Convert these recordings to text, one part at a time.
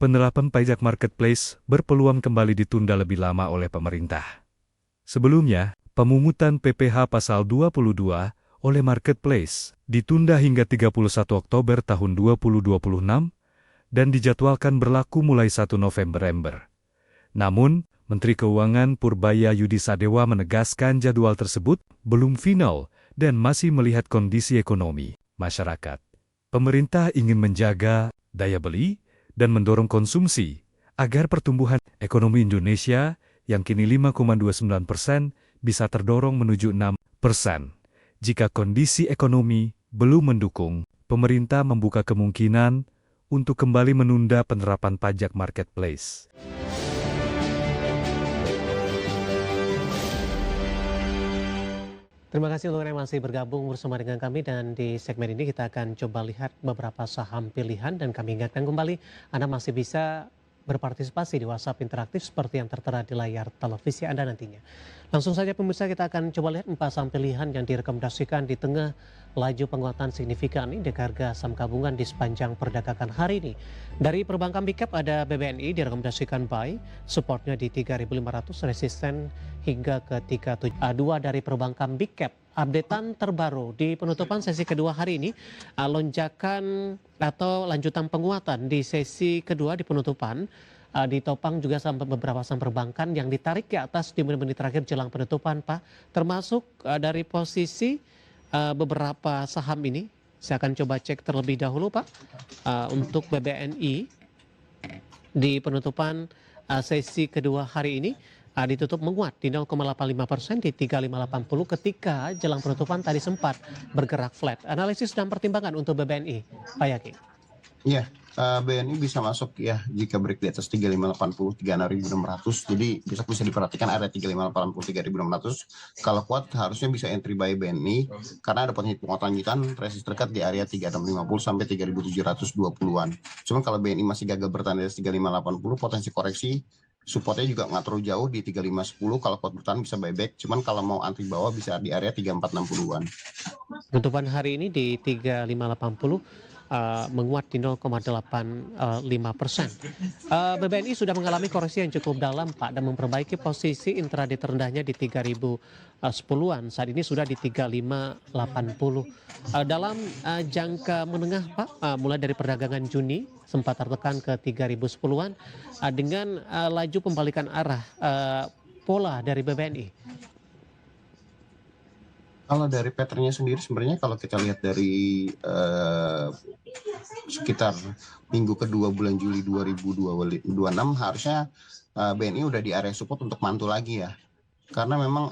penerapan pajak marketplace berpeluang kembali ditunda lebih lama oleh pemerintah. Sebelumnya, pemungutan PPh pasal 22 oleh marketplace ditunda hingga 31 Oktober tahun 2026 dan dijadwalkan berlaku mulai 1 November. Namun, Menteri Keuangan Purbaya Yudisadewa menegaskan jadwal tersebut belum final dan masih melihat kondisi ekonomi masyarakat. Pemerintah ingin menjaga daya beli dan mendorong konsumsi agar pertumbuhan ekonomi Indonesia yang kini 5,29% bisa terdorong menuju 6%. Jika kondisi ekonomi belum mendukung, pemerintah membuka kemungkinan untuk kembali menunda penerapan pajak marketplace. Terima kasih untuk yang masih bergabung bersama dengan kami, dan di segmen ini kita akan coba lihat beberapa saham pilihan, dan kami ingatkan kembali Anda masih bisa berpartisipasi di WhatsApp interaktif seperti yang tertera di layar televisi Anda nantinya. Langsung saja pemirsa, kita akan coba lihat 4 saham pilihan yang direkomendasikan di tengah laju penguatan signifikan ini di harga saham gabungan di sepanjang perdagangan hari ini. Dari perbankan big cap ada BBNI direkomendasikan buy, supportnya di 3.500, resisten hingga ke 37. Dua dari perbankan big cap, updatean terbaru di penutupan sesi kedua hari ini, lonjakan atau lanjutan penguatan di sesi kedua di penutupan, ditopang juga sampai beberapa saham perbankan yang ditarik ke atas di menit-menit terakhir jelang penutupan, Pak. Termasuk dari posisi beberapa saham ini, saya akan coba cek terlebih dahulu, Pak. Untuk BBNI di penutupan sesi kedua hari ini ditutup menguat di 0,85% di 3580 ketika jelang penutupan tadi sempat bergerak flat. Analisis dan pertimbangan untuk BBNI, Pak Yaki. Iya, BNI bisa masuk ya jika break di atas 3580, 36.600. Jadi bisa diperhatikan area 3580, 3600. Kalau kuat harusnya bisa entry buy BNI karena ada potensi penguatan lanjutan resist terdekat di area 3650 sampai 3720-an. Cuman kalau BNI masih gagal bertahan di atas 3580, potensi koreksi supportnya juga nggak terlalu jauh di 3510. Kalau kuat bertahan bisa buyback. Cuman kalau mau antri bawah bisa di area 3460-an. Penutupan hari ini di 3580 menguat di 0,85%. BBNI sudah mengalami koreksi yang cukup dalam, Pak, dan memperbaiki posisi intraday terendahnya di 3010-an. Saat ini sudah di 3580. Dalam jangka menengah, Pak, mulai dari perdagangan Juni sempat tertekan ke 3010-an dengan laju pembalikan arah pola dari BBNI. Kalau dari patternnya sendiri sebenarnya kalau kita lihat dari sekitar minggu kedua bulan Juli 2026 harusnya BNI udah di area support untuk mantul lagi ya. Karena memang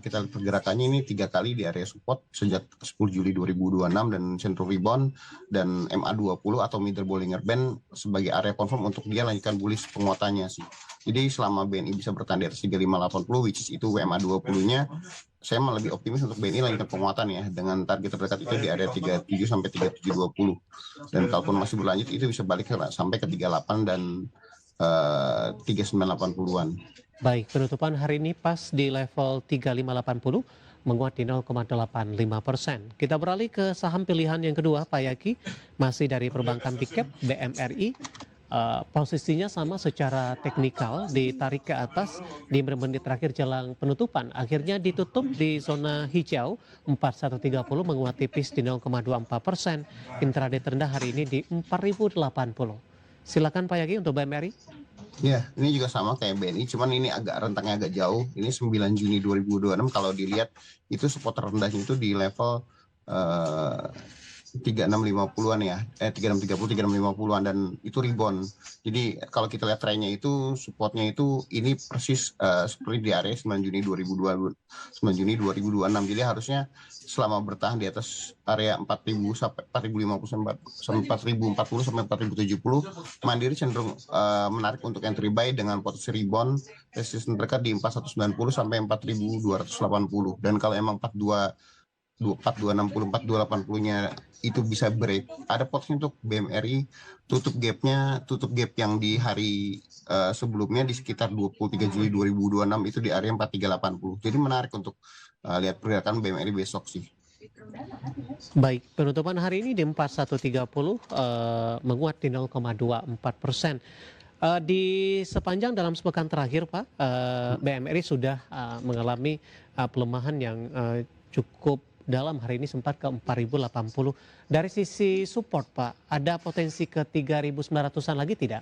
kita lihat pergerakannya ini 3 kali di area support sejak 10 Juli 2026 dan central rebound dan MA20 atau middle Bollinger Band sebagai area confirm untuk dia lanjutkan bullish penguatannya sih. Jadi selama BNI bisa bertahan di atas 3580 which is itu WMA20-nya, saya malah lebih optimis untuk BNI lanjutkan penguatan ya dengan target terdekat itu di area 37 sampai 3720. Dan kalaupun masih berlanjut itu bisa balik sampai ke 38 dan 3980-an. Baik, penutupan hari ini pas di level 3580 menguat di 0,85%. Kita beralih ke saham pilihan yang kedua, Pak Yaki, masih dari perbankan big cap BMRI. Posisinya sama secara teknikal, ditarik ke atas di menit terakhir jelang penutupan. Akhirnya ditutup di zona hijau 4130 menguat tipis di 0,24%. Intraday terendah hari ini di 4080. Silakan Pak Yaki untuk BMRI. Ya, ini juga sama kayak BNI, cuman ini agak rentangnya agak jauh. Ini 9 Juni 2026 kalau dilihat itu support terendahnya itu di level 3650-an ya, 3630, 3650-an dan itu rebound. Jadi kalau kita lihat trennya itu supportnya itu ini persis seperti di area 9 Juni 2026. Jadi harusnya selama bertahan di atas area 4000 sampai 4050 sampai 4040 sampai 4070, Mandiri cenderung menarik untuk entry buy dengan potensi rebound resistance terdekat di 4190 sampai 4280. Dan kalau emang 4260, 4280-nya itu bisa break, ada potensi untuk BMRI tutup gap yang di hari sebelumnya di sekitar 23 Juli 2026 itu di area 4380. Jadi menarik untuk lihat pergerakan BMRI besok sih. Baik, penutupan hari ini di 4130 menguat di 0,24%. Di sepanjang dalam sepekan terakhir, Pak, BMRI sudah mengalami pelemahan yang cukup dalam. Hari ini sempat ke 4.080. Dari sisi support, Pak, ada potensi ke 3.900-an lagi tidak?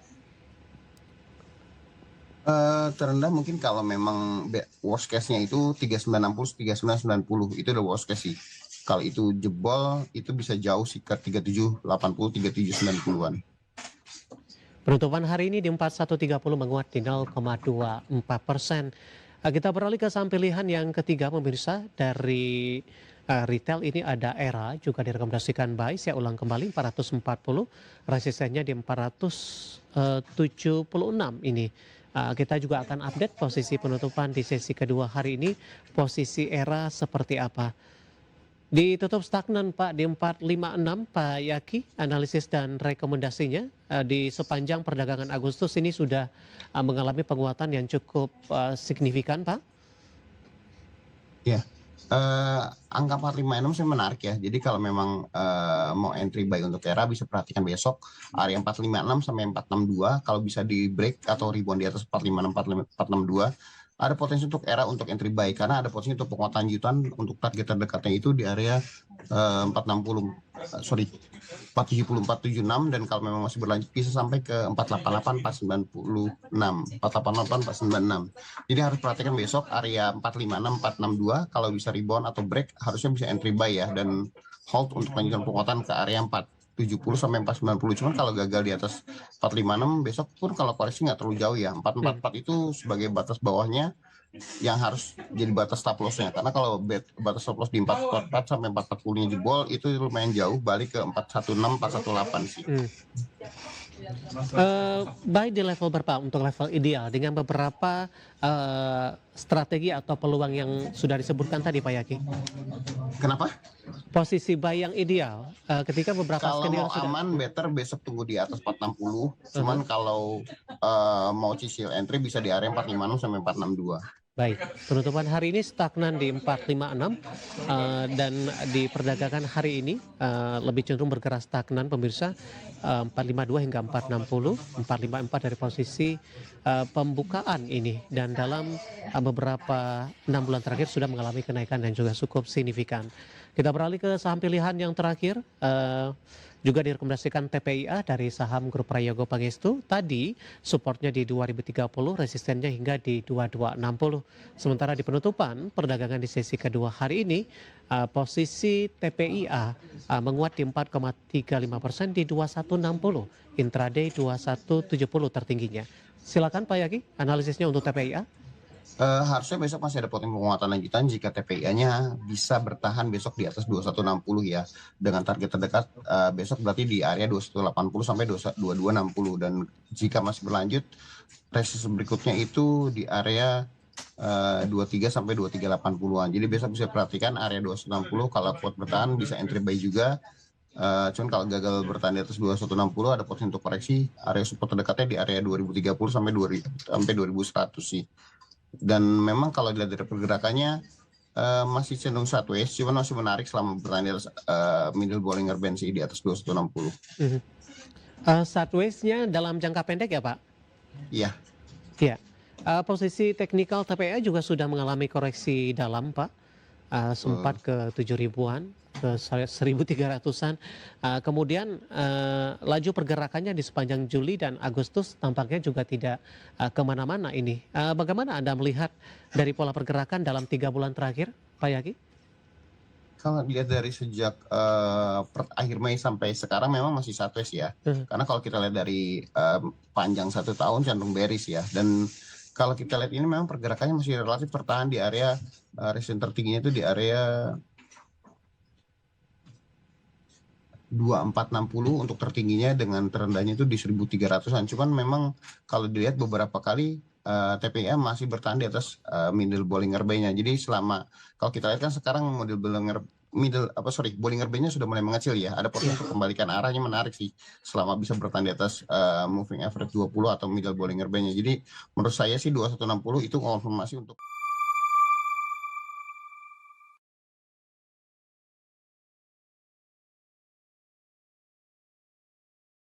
Terendah mungkin kalau memang worst case-nya itu 3960, 3990 itu udah worst case sih. Kalau itu jebol itu bisa jauh sih ke 3780, 3790-an. Penutupan hari ini di 4130 menguat di 0,24%. Kita beralih ke saham pilihan yang ketiga, pemirsa. Dari retail ini ada ERA, juga direkomendasikan buy. Saya ulang kembali, 440, resistennya di 476 ini. Kita juga akan update posisi penutupan di sesi kedua hari ini. Posisi ERA seperti apa? Ditutup stagnan, Pak, di 456, Pak Yaki, analisis dan rekomendasinya di sepanjang perdagangan Agustus ini sudah mengalami penguatan yang cukup signifikan, Pak. Ya, angka 456 sih menarik ya. Jadi kalau memang mau entry buy untuk ERA bisa perhatikan besok area 456 sampai 462. Kalau bisa di break atau rebound di atas 456, 462. Ada potensi untuk ERA untuk entry buy karena ada potensi untuk penguatan lanjutan untuk target terdekatnya itu di area 470, 476, dan kalau memang masih berlanjut bisa sampai ke 488, 496, 488, 496. Jadi harus perhatikan besok area 456, 462. Kalau bisa rebound atau break harusnya bisa entry buy ya, dan hold untuk lanjutan penguatan ke area 470 sampai 490. Cuman kalau gagal di atas 456 besok pun kalau koreksi nggak terlalu jauh ya. 444 itu sebagai batas bawahnya yang harus jadi batas stop loss-nya. Karena kalau batas stop loss di 444 sampai 440-nya jebol itu lumayan jauh, balik ke 416, 418 sih. Buy di level berapa untuk level ideal dengan beberapa strategi atau peluang yang sudah disebutkan tadi, Pak Yaki? Kenapa? Posisi buy yang ideal ketika beberapa Kalau skenario mau aman, better besok tunggu di atas 460. Cuman kalau mau cicil entry bisa di area 456 sampai 462. Baik, penutupan hari ini stagnan di 456 dan diperdagangkan hari ini lebih cenderung bergerak stagnan, pemirsa, 452 hingga 460, 454 dari posisi pembukaan ini, dan dalam beberapa 6 bulan terakhir sudah mengalami kenaikan dan juga cukup signifikan. Kita beralih ke saham pilihan yang terakhir, juga direkomendasikan TPIA dari saham grup Prayogo Pangestu. Tadi supportnya di 2030, resistennya hingga di 2260. Sementara di penutupan perdagangan di sesi kedua hari ini, posisi TPIA menguat di 4,35% di 2160, intraday 2170 tertingginya. Silakan Pak Yaki, analisisnya untuk TPIA. Harusnya besok masih ada potensi penguatan lanjutan jika TPIA-nya bisa bertahan besok di atas 2160 ya. Dengan target terdekat besok berarti di area 2180 sampai 2260, dan jika masih berlanjut resistance berikutnya itu di area 23 sampai 2380-an. Jadi besok bisa perhatikan area 2160, kalau kuat bertahan bisa entry buy juga. Cuman kalau gagal bertahan di atas 2160 ada potensi untuk koreksi. Area support terdekatnya di area 2030 sampai 2100 sih. Dan memang kalau dilihat dari pergerakannya masih cenderung sideways, cuman masih menarik selama bertahan di atas middle Bollinger Band sih di atas 2160. Sideways-nya dalam jangka pendek ya, Pak? Iya. Iya. Posisi teknikal TPIA juga sudah mengalami koreksi dalam, Pak. Sempat ke 7.000-an, ke 1.300-an. Kemudian laju pergerakannya di sepanjang Juli dan Agustus tampaknya juga tidak kemana-mana ini. Bagaimana Anda melihat dari pola pergerakan dalam 3 bulan terakhir, Pak Yaki? Kalau dilihat dari sejak akhir Mei sampai sekarang memang masih sideways ya. Karena kalau kita lihat dari panjang 1 tahun cenderung bearish ya. Dan kalau kita lihat ini memang pergerakannya masih relatif bertahan di area resistance tertingginya itu di area 2460 untuk tertingginya, dengan terendahnya itu di 1300-an. Cuman memang kalau dilihat beberapa kali TPIA masih bertahan di atas middle Bollinger Band-nya. Jadi selama kalau kita lihat kan sekarang Bollinger Band-nya sudah mulai mengecil ya. Ada potensi untuk kembalikan arahnya, menarik sih selama bisa bertahan di atas moving average 20 atau middle Bollinger Band-nya. Jadi menurut saya sih 2160 itu konfirmasi untuk